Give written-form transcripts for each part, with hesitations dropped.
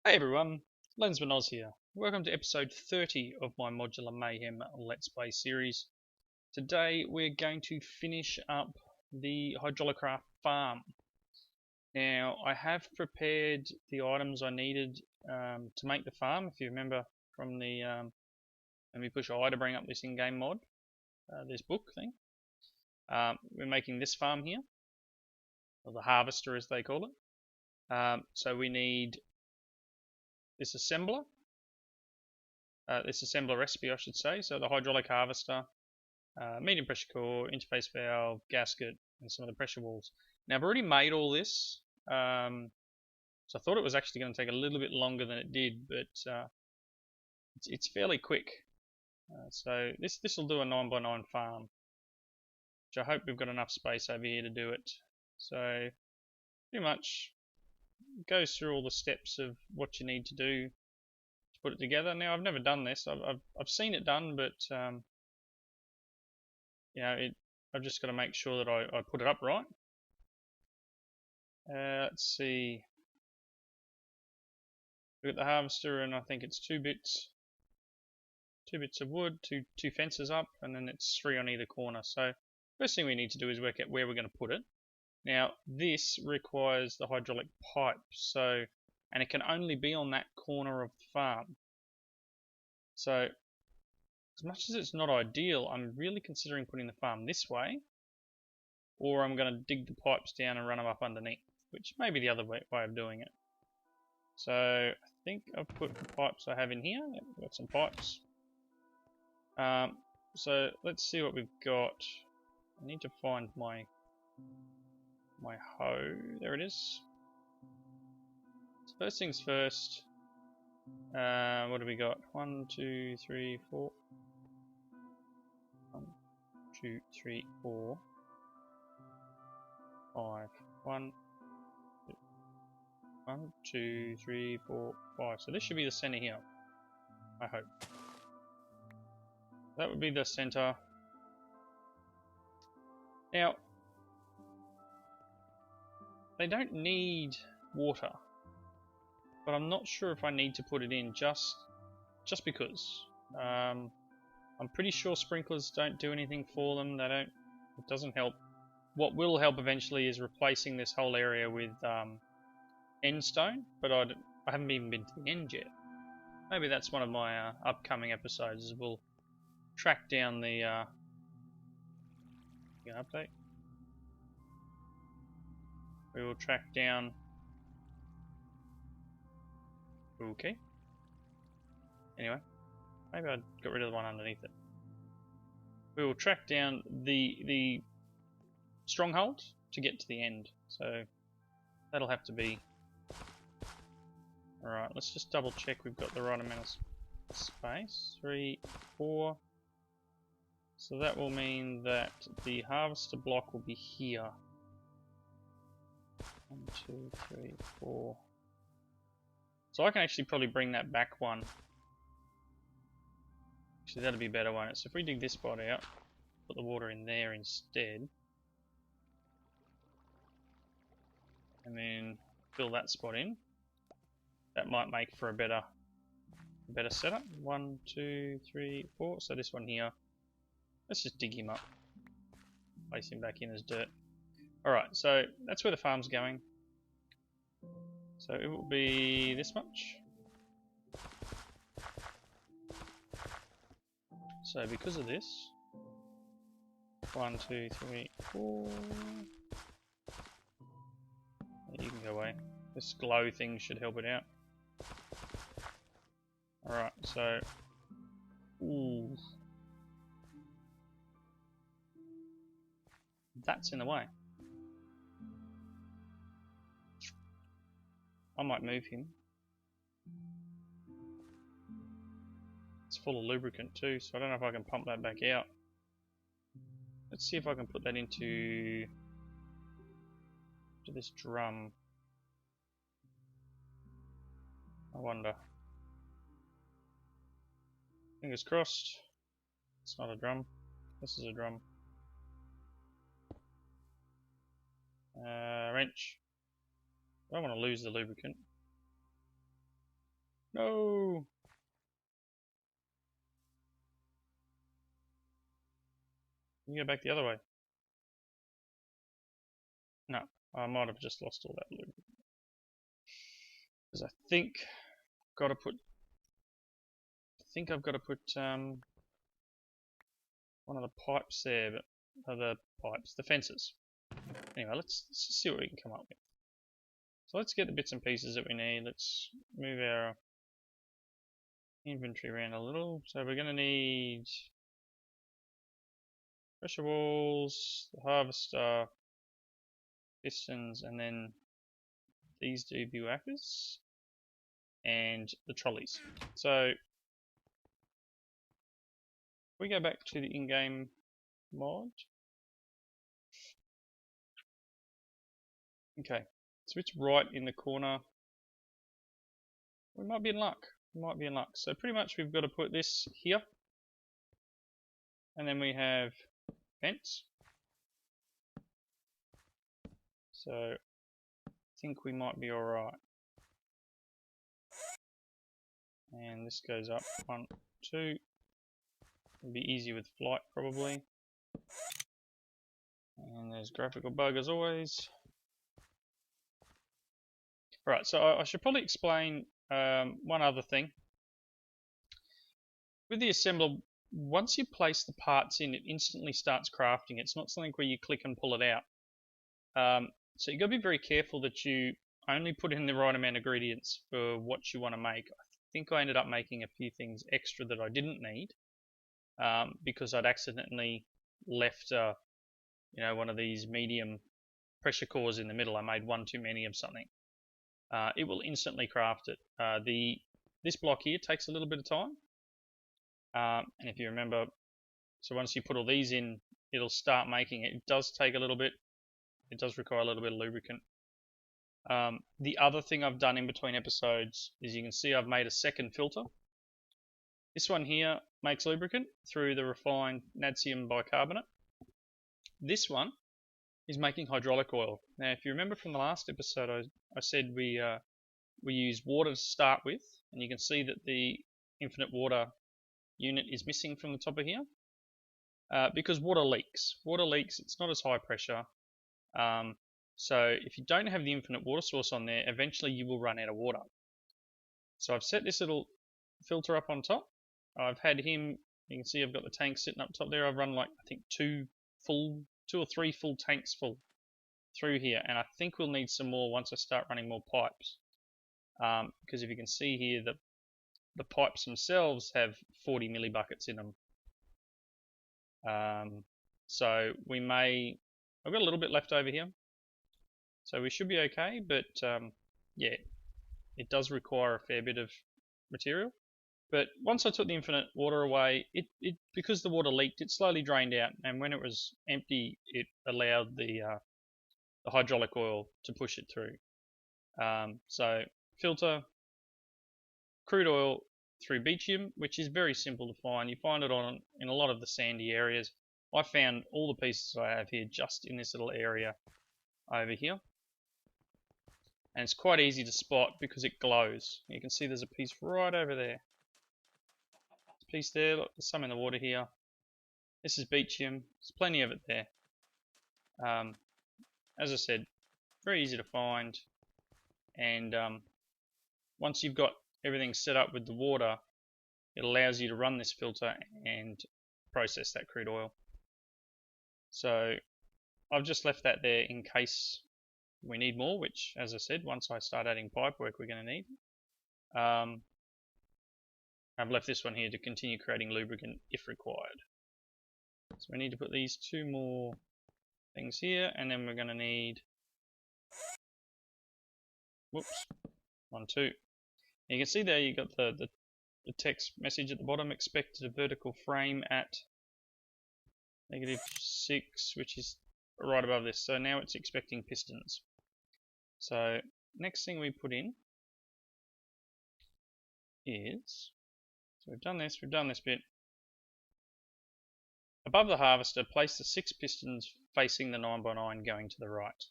Hey everyone, Lensman Oz here. Welcome to episode 30 of my Modular Mayhem Let's Play series. Today we're going to finish up the Hydraulicraft farm. Now I have prepared the items I needed to make the farm. If you remember from the let me push I to bring up this in-game mod, this book thing. We're making this farm here, or the harvester as they call it. So we need this assembler recipe I should say, so the hydraulic harvester, medium pressure core, interface valve, gasket, and some of the pressure walls. Now I've already made all this, so I thought it was actually going to take a little bit longer than it did, but it's fairly quick. So this will do a 9x9 farm, which I hope we've got enough space over here to do it. So pretty much goes through all the steps of what you need to do to put it together. Now I've never done this. I've seen it done, but you know, I've just got to make sure that I put it up right. Let's see. We've got the harvester, and I think it's two bits of wood, two fences up, and then it's 3 on either corner. So first thing we need to do is work out where we're going to put it. Now this requires the hydraulic pipe, and it can only be on that corner of the farm. So as much as it's not ideal, I'm really considering putting the farm this way, or I'm going to dig the pipes down and run them up underneath, which may be the other way of doing it. So I think I've put the pipes I have in here. Yep, I've got some pipes. So let's see what we've got. I need to find my hoe. There it is. So first things first. What do we got? 1, 2, 3, 4. 1, 2, 3, 4, 5. 1, 2, 3, 4, 5. So this should be the center here, I hope. That would be the center. Now they don't need water, but I'm not sure if I need to put it in just because. I'm pretty sure sprinklers don't do anything for them. They don't. It doesn't help. What will help eventually is replacing this whole area with end stone, but I haven't even been to the end yet. Maybe that's one of my upcoming episodes. Is we'll track down the update. We will track down. Okay. Anyway, maybe I got rid of the one underneath it. We will track down the stronghold to get to the end. So that'll have to be. Alright, let's just double check we've got the right amount of space. 3, 4. So that will mean that the harvester block will be here. 1, 2, 3, 4. So I can actually probably bring that back one. Actually, that'll be better, won't it? So if we dig this spot out, put the water in there instead, and then fill that spot in, that might make for a better setup. 1, 2, 3, 4. So this one here, let's just dig him up, place him back in as dirt. Alright, so that's where the farm's going. So it will be this much. So because of this, 1, 2, 3, 4. You can go away. This glow thing should help it out. Alright, so ooh. That's in the way. I might move him. It's full of lubricant too, so I don't know if I can pump that back out. Let's see if I can put that into this drum. I wonder. Fingers crossed. It's not a drum. This is a drum. Wrench. I don't want to lose the lubricant. No! You go back the other way. No, I might have just lost all that lubricant. Because I think I've got to put one of the pipes there, but other pipes, the fences. Anyway, let's see what we can come up with. So let's get the bits and pieces that we need. Let's move our inventory around a little. So we're going to need pressure walls, the harvester, pistons, and then these debuwackers and the trolleys. So we go back to the in-game mod. Okay, so it's right in the corner. We might be in luck. We might be in luck. So pretty much we've got to put this here, and then we have fence. So I think we might be alright. And this goes up 1, 2. It'll be easy with flight probably. And there's graphical bug as always. Right, so I should probably explain one other thing. With the assembler, once you place the parts in, it instantly starts crafting. It's not something where you click and pull it out. So you've got to be very careful that you only put in the right amount of ingredients for what you want to make. I think I ended up making a few things extra that I didn't need because I'd accidentally left one of these medium pressure cores in the middle. I made one too many of something. It will instantly craft it. This block here takes a little bit of time. And if you remember, so once you put all these in, it'll start making it. It does take a little bit. It does require a little bit of lubricant. The other thing I've done in between episodes is you can see I've made a second filter. This one here makes lubricant through the refined natrium bicarbonate. This one is making hydraulic oil. Now, if you remember from the last episode, I said we use water to start with, and you can see that the infinite water unit is missing from the top of here because water leaks. Water leaks, it's not as high pressure. So if you don't have the infinite water source on there, eventually you will run out of water. So I've set this little filter up on top. I've had him, you can see I've got the tank sitting up top there. I've run like, I think two or three full tanks full through here, and I think we'll need some more once I start running more pipes. Because if you can see here, the pipes themselves have 40 millibuckets in them. So we may, I've got a little bit left over here, so we should be okay, but yeah, it does require a fair bit of material. But once I took the infinite water away, it because the water leaked, it slowly drained out, and when it was empty, it allowed the hydraulic oil to push it through. So filter, crude oil through bitumen, which is very simple to find. You find it in a lot of the sandy areas. I found all the pieces I have here just in this little area over here. And it's quite easy to spot because it glows. You can see there's a piece right over there. Piece there, look, there's some in the water here. This is bitumen, there's plenty of it there. As I said, very easy to find, and once you've got everything set up with the water, it allows you to run this filter and process that crude oil. So I've just left that there in case we need more, which, as I said, once I start adding pipe work, we're going to need. I've left this one here to continue creating lubricant if required. So we need to put these two more things here, and then we're going to need, whoops, 1, 2. You can see there you got the text message at the bottom, expected a vertical frame at -6, which is right above this. So now it's expecting pistons. So next thing we put in is, so we've done this bit. Above the harvester, place the 6 pistons facing the 9x9 going to the right.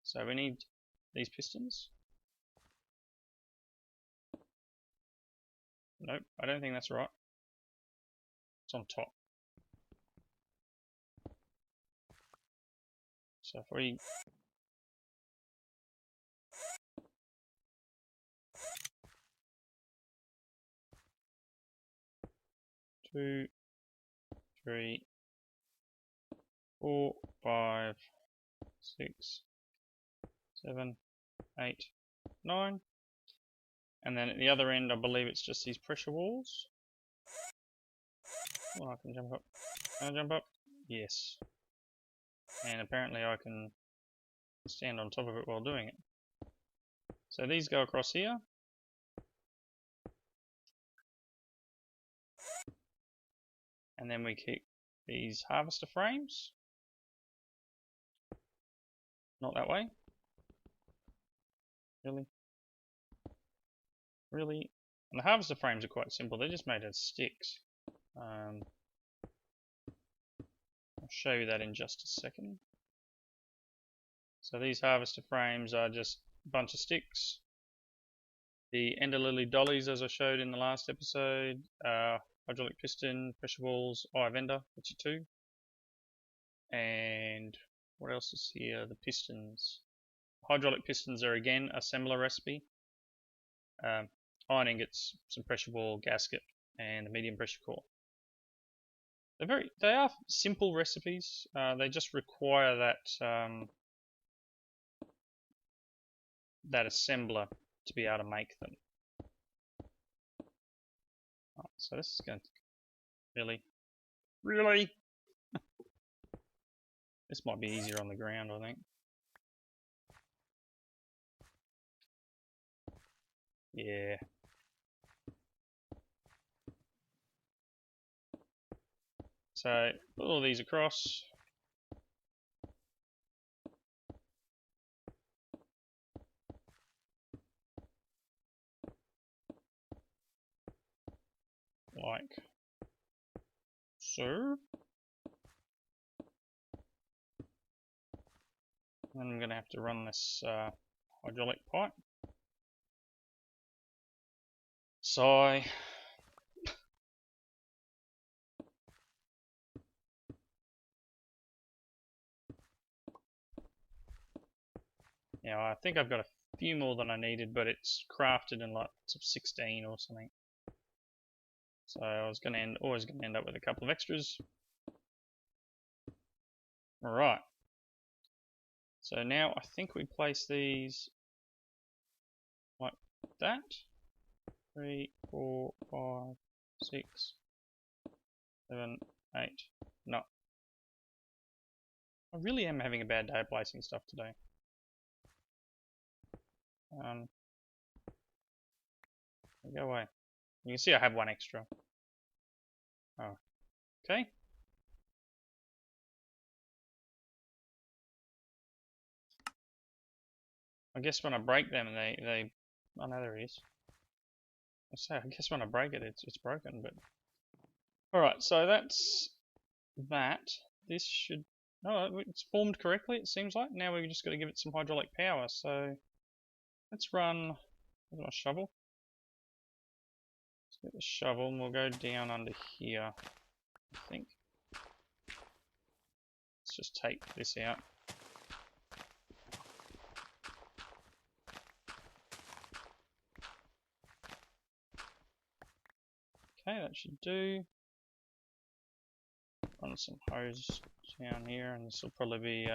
So we need these pistons. Nope, I don't think that's right. It's on top. So if we... Two, 3, 4, 5, 6, 7, 8, 9. And then at the other end, I believe it's just these pressure walls. Oh, I can jump up. Can I jump up? Yes. And apparently I can stand on top of it while doing it. So these go across here. And then we keep these harvester frames. Not that way. Really? Really? And the harvester frames are quite simple. They're just made of sticks. I'll show you that in just a second. So these harvester frames are just a bunch of sticks. The ender lily dollies, as I showed in the last episode, hydraulic piston, pressure walls, eye of ender, which are 2. And what else is here? The pistons. Hydraulic pistons are again a similar recipe. Iron ingots, some pressure wall, gasket, and a medium pressure core. They are simple recipes. They just require that that assembler to be able to make them. Oh, so this is going to really. This might be easier on the ground, I think. Yeah. So put all these across. Like so. And I'm going to have to run this hydraulic pipe. Sigh. Now I think I've got a few more than I needed, but it's crafted in like 16 or something. So I was always going to end up with a couple of extras. Alright. So now I think we place these like that. 3, 4, 5, 6, 7, 8. No. I really am having a bad day placing stuff today. Go away. You can see I have 1 extra. Oh. Okay. I guess when I break them, they. Oh no, there it is. I guess when I break it, it's broken. But all right, so that's that. This should. No, it's formed correctly. It seems like now we've just got to give it some hydraulic power. So let's run. Where's my shovel? Let's get the shovel, and we'll go down under here. I think. Let's just take this out. Okay, that should do. Run some hose down here, and this will probably be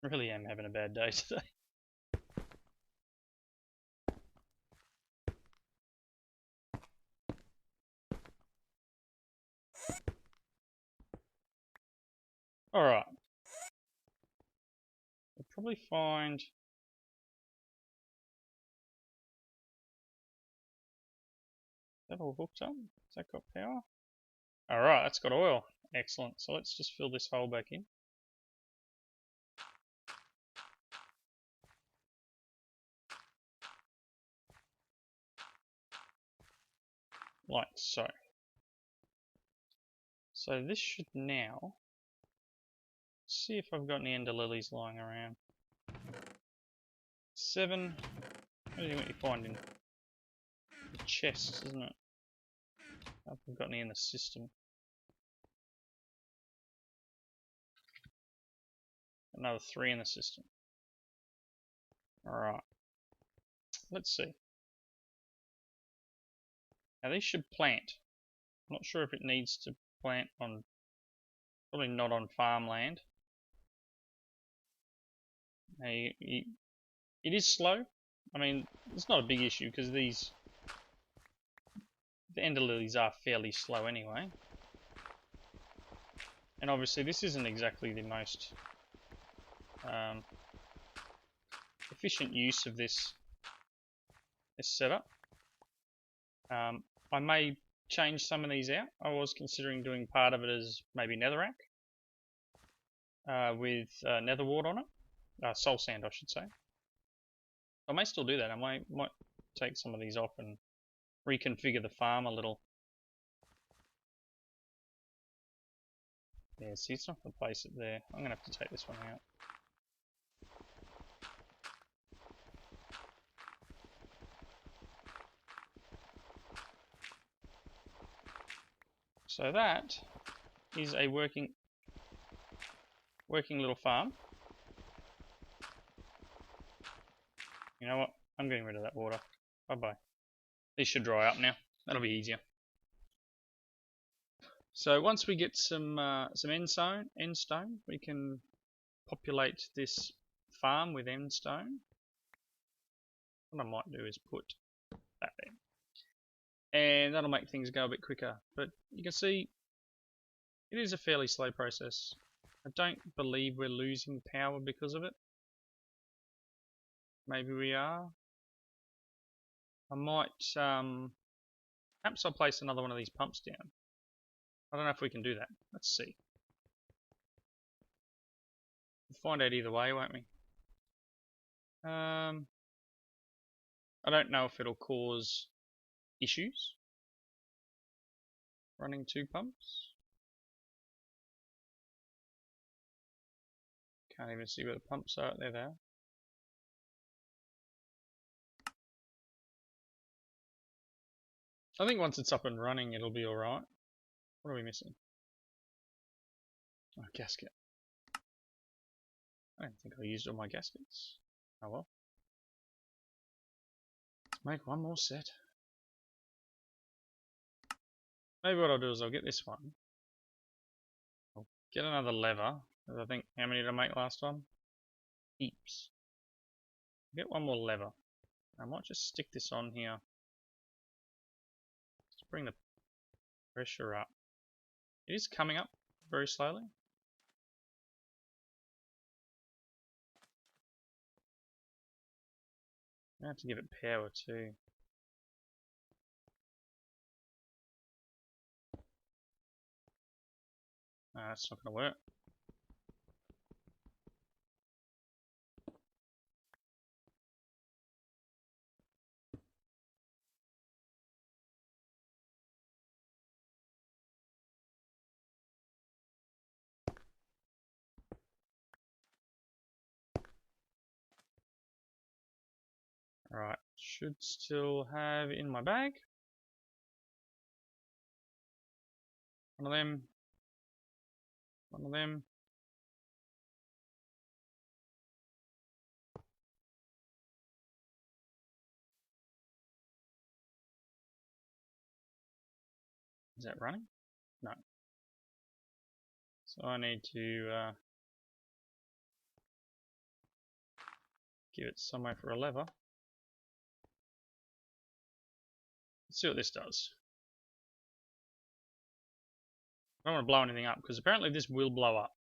really am having a bad day today. Alright. We'll probably find... Is that all hooked up? Has that got power? Alright, that's got oil. Excellent. So let's just fill this hole back in. Like so. So this should now... see if I've got any ender lilies lying around. 7. What do you think you find in the chests, isn't it? I don't know if we've got any in the system. Another 3 in the system. Alright. Let's see. Now these should plant. I'm not sure if it needs to plant on, probably not on farmland. Now it is slow. I mean, it's not a big issue because the ender lilies are fairly slow anyway. And obviously this isn't exactly the most efficient use of this setup. I may change some of these out. I was considering doing part of it as maybe netherrack with nether wart on it, soul sand I should say. I may still do that. I might take some of these off and reconfigure the farm a little. Yeah, see, it's not going to place it there. I'm going to have to take this one out. So that is a working little farm. You know what? I'm getting rid of that water. Bye-bye. These should dry up now. That'll be easier. So once we get some end stone, we can populate this farm with end stone. What I might do is put that there. And that'll make things go a bit quicker. But you can see it is a fairly slow process. I don't believe we're losing power because of it. Maybe we are. I might, perhaps I'll place another one of these pumps down. I don't know if we can do that. Let's see. We'll find out either way, won't we? I don't know if it'll cause issues running 2 pumps. Can't even see where the pumps are. There they are. I think once it's up and running it'll be alright. What are we missing? Oh, gasket. I don't think I used all my gaskets. Oh well. Let's make one more set. Maybe what I'll do is I'll get this one. I'll get another lever. Because I think, how many did I make last time? Heaps. I'll get one more lever. I might just stick this on here. Let's bring the pressure up. It is coming up very slowly. I have to give it power too. No, that's not going to work. Alright, should still have in my bag. One of them. One of them. Is that running? No. So I need to give it somewhere for a lever. Let's see what this does. I don't want to blow anything up because apparently this will blow up.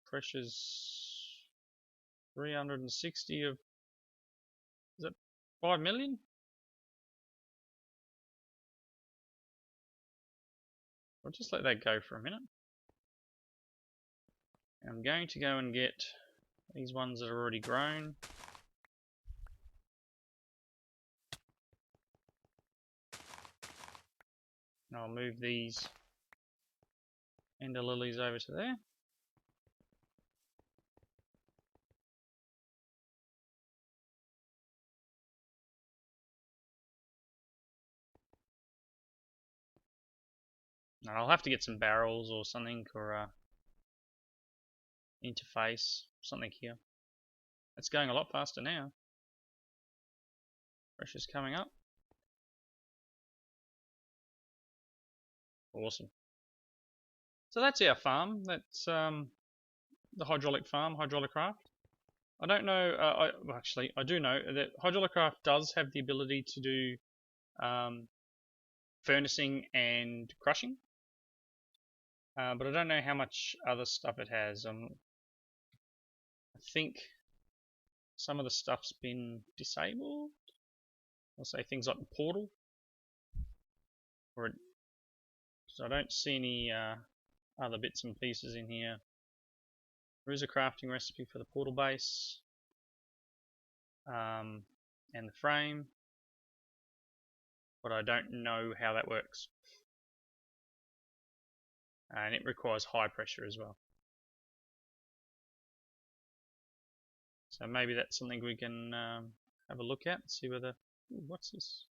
Pressure's 360 of, is that 5 million? I'll just let that go for a minute. I'm going to go and get these ones that are already grown. And I'll move these Ender lilies over to there. And I'll have to get some barrels or something, or interface, something here. It's going a lot faster now. Pressure's coming up. Awesome. So that's our farm. That's the hydraulic farm, Hydraulicraft. I don't know, well, actually, I do know that Hydraulicraft does have the ability to do furnacing and crushing. But I don't know how much other stuff it has. I think some of the stuff's been disabled. I'll say things like the portal. So I don't see any other bits and pieces in here. There is a crafting recipe for the portal base and the frame, but I don't know how that works. And it requires high pressure as well. So maybe that's something we can have a look at and see whether... Ooh, what's this?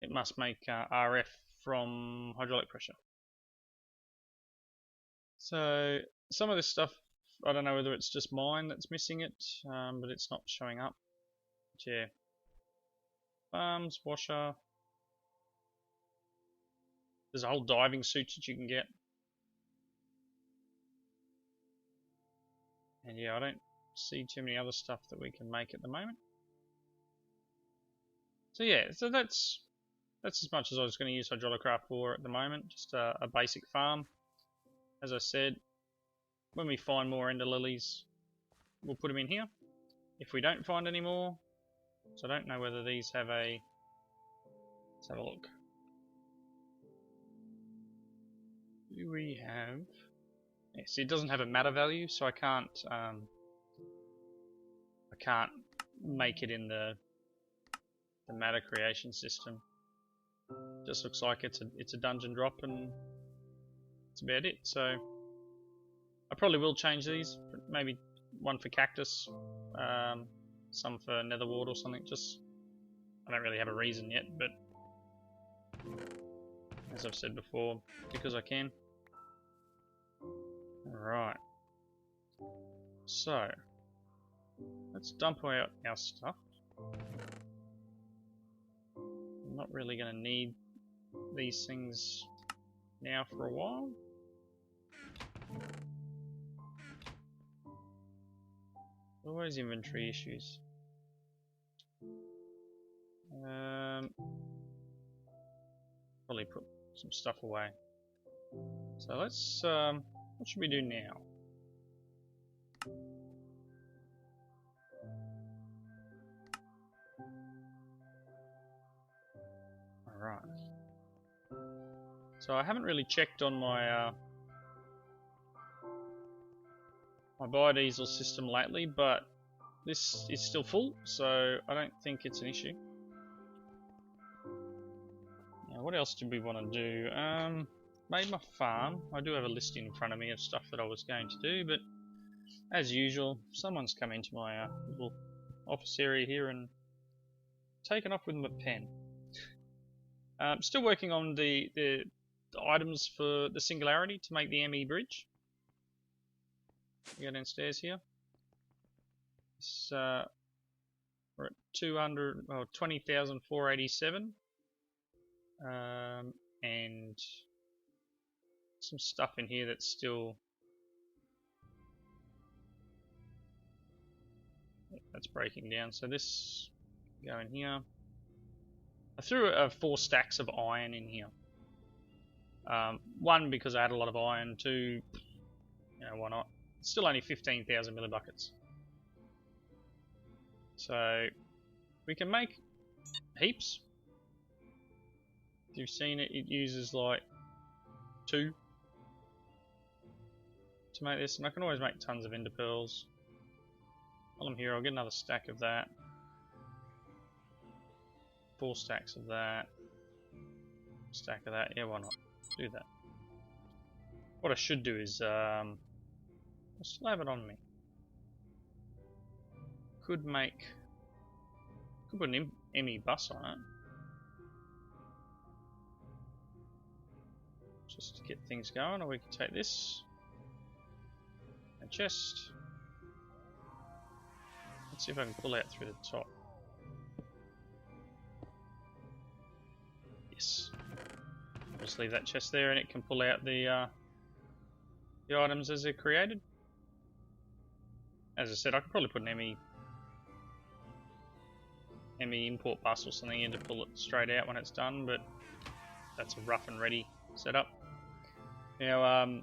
It must make RF from hydraulic pressure. So some of this stuff, I don't know whether it's just mine that's missing it, but it's not showing up. But yeah. Farms, washer. There's a whole diving suit that you can get. And yeah, I don't see too many other stuff that we can make at the moment. So yeah, so that's as much as I was going to use Hydraulicraft for at the moment. Just a basic farm. As I said, when we find more ender lilies, we'll put them in here. If we don't find any more, so I don't know whether these have a... Let's have a look. Do we have... Yes, it doesn't have a matter value, so I can't make it in the matter creation system. Just looks like it's a dungeon drop, and that's about it. So I probably will change these. Maybe one for cactus, some for nether wart or something. Just I don't really have a reason yet, but as I've said before, because I can. Alright. So let's dump out our stuff. I'm not really going to need these things now for a while. Always inventory issues. Probably put some stuff away. So let's, what should we do now? Alright. So I haven't really checked on my my biodiesel system lately, but this is still full, so I don't think it's an issue. Now, what else did we want to do? Made my farm. I do have a list in front of me of stuff that I was going to do, but as usual, someone's come into my little office area here and taken off with my pen. Still working on the items for the singularity to make the ME bridge. Go downstairs here. It's, we're at 20,487, and some stuff in here that's still that's breaking down. So this go in here. I threw 4 stacks of iron in here. One, because I had a lot of iron. 2, you know, why not? It's still only 15,000 millibuckets. So we can make heaps. If you've seen it, it uses like 2 to make this, and I can always make tons of ender pearls. While I'm here, I'll get another stack of that. 4 stacks of that. Stack of that. Yeah, why not? Do that. What I should do is, I still have it on me. Could put an ME bus on it. Just to get things going, or we can take this. A chest. Let's see if I can pull out through the top. Yes. Just leave that chest there and it can pull out the items as they're created. As I said, I could probably put an ME import bus or something in to pull it straight out when it's done, but that's a rough and ready setup. Now,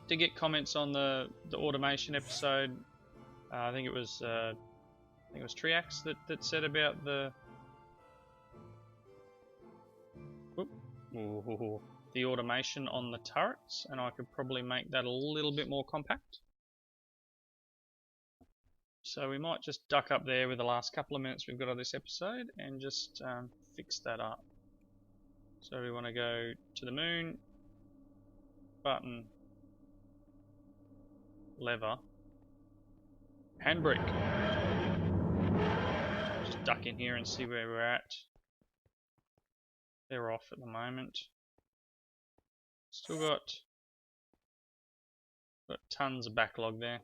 to get comments on the automation episode, I think it was Triax that said about the automation on the turrets, and I could probably make that a little bit more compact. So we might just duck up there with the last couple of minutes we've got of this episode and just fix that up. So we want to go to the moon, button, lever, handbrake. Just duck in here and see where we're at. They're off at the moment. Still got tons of backlog there.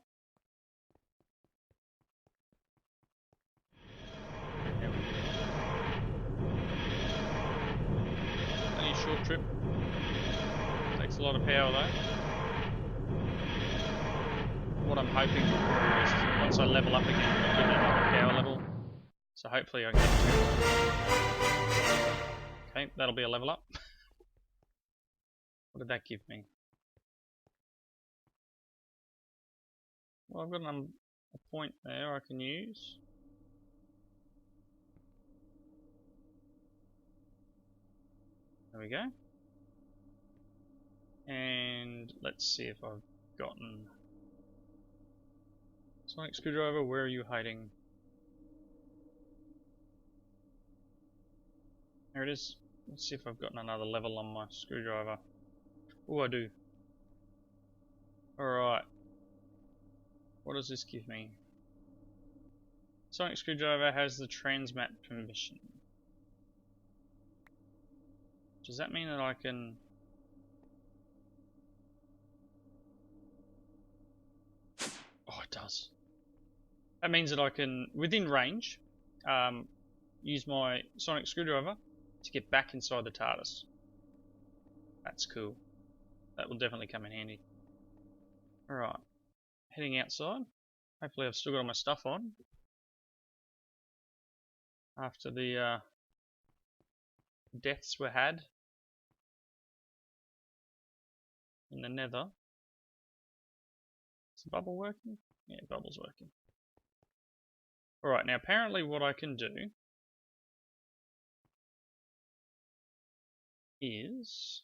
Only a short trip. Takes a lot of power though. What I'm hoping for is once I level up again, I'll get another power level. So hopefully I get. Okay, that'll be a level up. What did that give me? Well, I've got a point there I can use. There we go. And let's see if I've gotten sonic screwdriver. Where are you hiding? There it is. Let's see if I've gotten another level on my screwdriver. Oh, I do. Alright. What does this give me? Sonic screwdriver has the transmat permission. Does that mean that I can... Oh, it does. That means that I can, within range, use my sonic screwdriver to get back inside the TARDIS. That's cool. That will definitely come in handy. Alright. Heading outside. Hopefully I've still got all my stuff on. After the deaths were had in the nether. Is the bubble working? Yeah, bubble's working. Alright, now apparently what I can do is...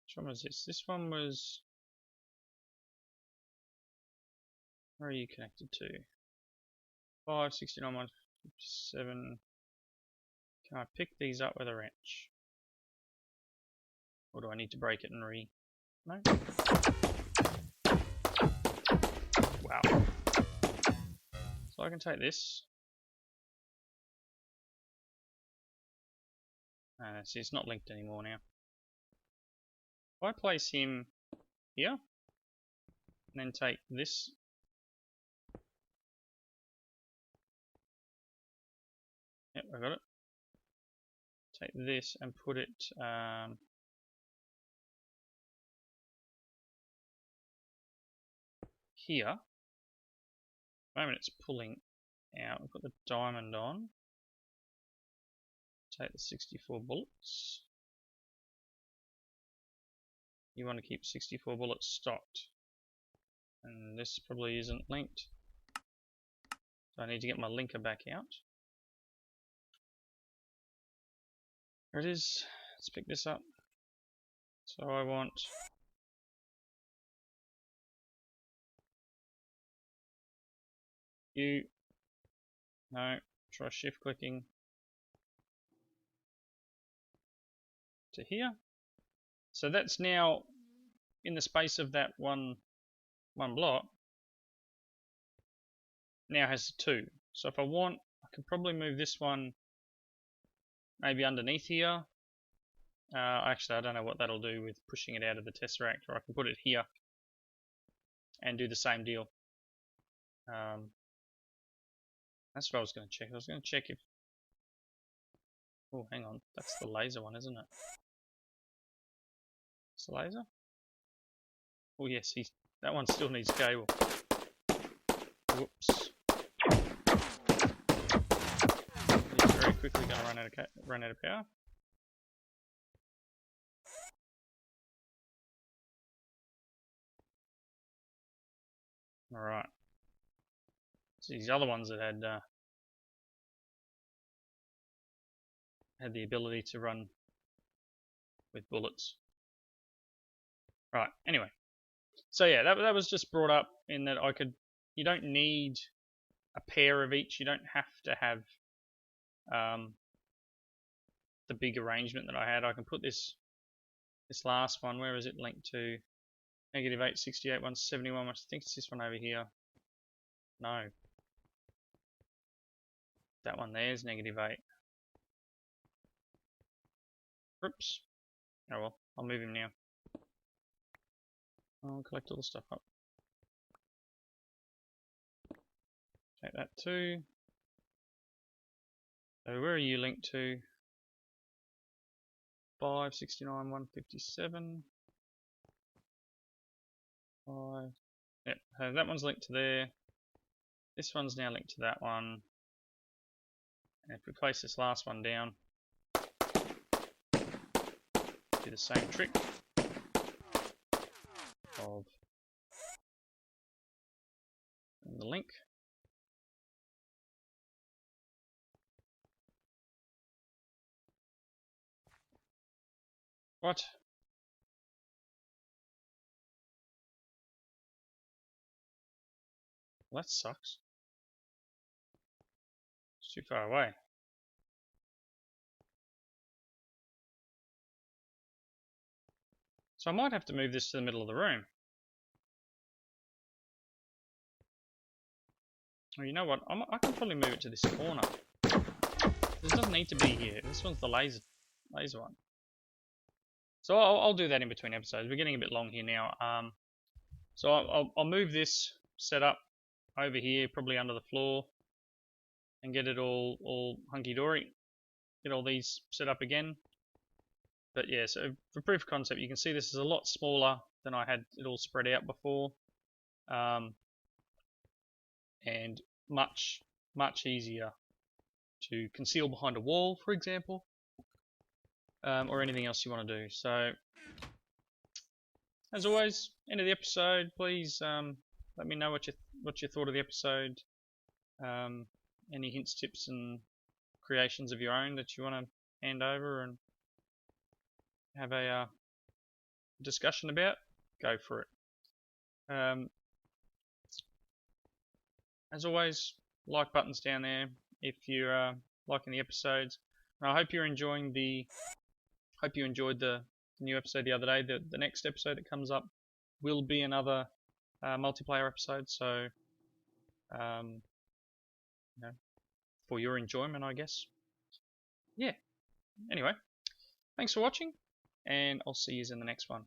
Which one was this? This one was... Where are you connected to? 5, 69, 157. Can I pick these up with a wrench? Or do I need to break it and No? Wow. So I can take this. See, it's not linked anymore now. If I place him here, and then take this. Yep, I got it. Take this and put it here. At the moment it's pulling out. We'll put the diamond on. Take the 64 bullets. You want to keep 64 bullets stocked. And this probably isn't linked. So I need to get my linker back out. There it is. Let's pick this up. So I want you. No, try shift clicking to here. So that's now in the space of that one block now has 2. So if I want, I can probably move this one maybe underneath here. Actually, I don't know what that'll do with pushing it out of the tesseract, or I can put it here and do the same deal. That's what I was going to check. I was going to check if... Oh, hang on. That's the laser one, isn't it? It's the laser? Oh yes, that one still needs cable. Whoops. He's very quickly going to run out of power. Alright. So these other ones that had the ability to run with bullets. Right, anyway. So yeah, that was just brought up in that you don't need a pair of each. You don't have to have the big arrangement that I had. I can put this last one, where is it linked to? -868, 171, I think it's this one over here. No. That one there's -8. Oops. Oh well, I'll move him now. I'll collect all the stuff up. Take that too. So where are you linked to? 569, 157. 5. Yep, so that one's linked to there. This one's now linked to that one. And if we place this last one down, do the same trick of the link. What? Well, that sucks. It's too far away. So I might have to move this to the middle of the room. Well, you know what? I can probably move it to this corner. This doesn't need to be here. This one's the laser one. So I'll do that in between episodes. We're getting a bit long here now. So I'll move this setup over here, probably under the floor, and get it all hunky-dory. Get all these set up again. But yeah, so for proof of concept, you can see this is a lot smaller than I had it all spread out before. And much easier to conceal behind a wall, for example, or anything else you want to do. So, as always, end of the episode. Please let me know what you thought of the episode. Any hints, tips, and creations of your own that you want to hand over and have a discussion about, go for it. As always, like buttons down there if you're liking the episodes. And I hope you're enjoying hope you enjoyed the new episode the other day. The next episode that comes up will be another multiplayer episode, so you know, for your enjoyment, I guess. Yeah. Anyway, thanks for watching, and I'll see you in the next one.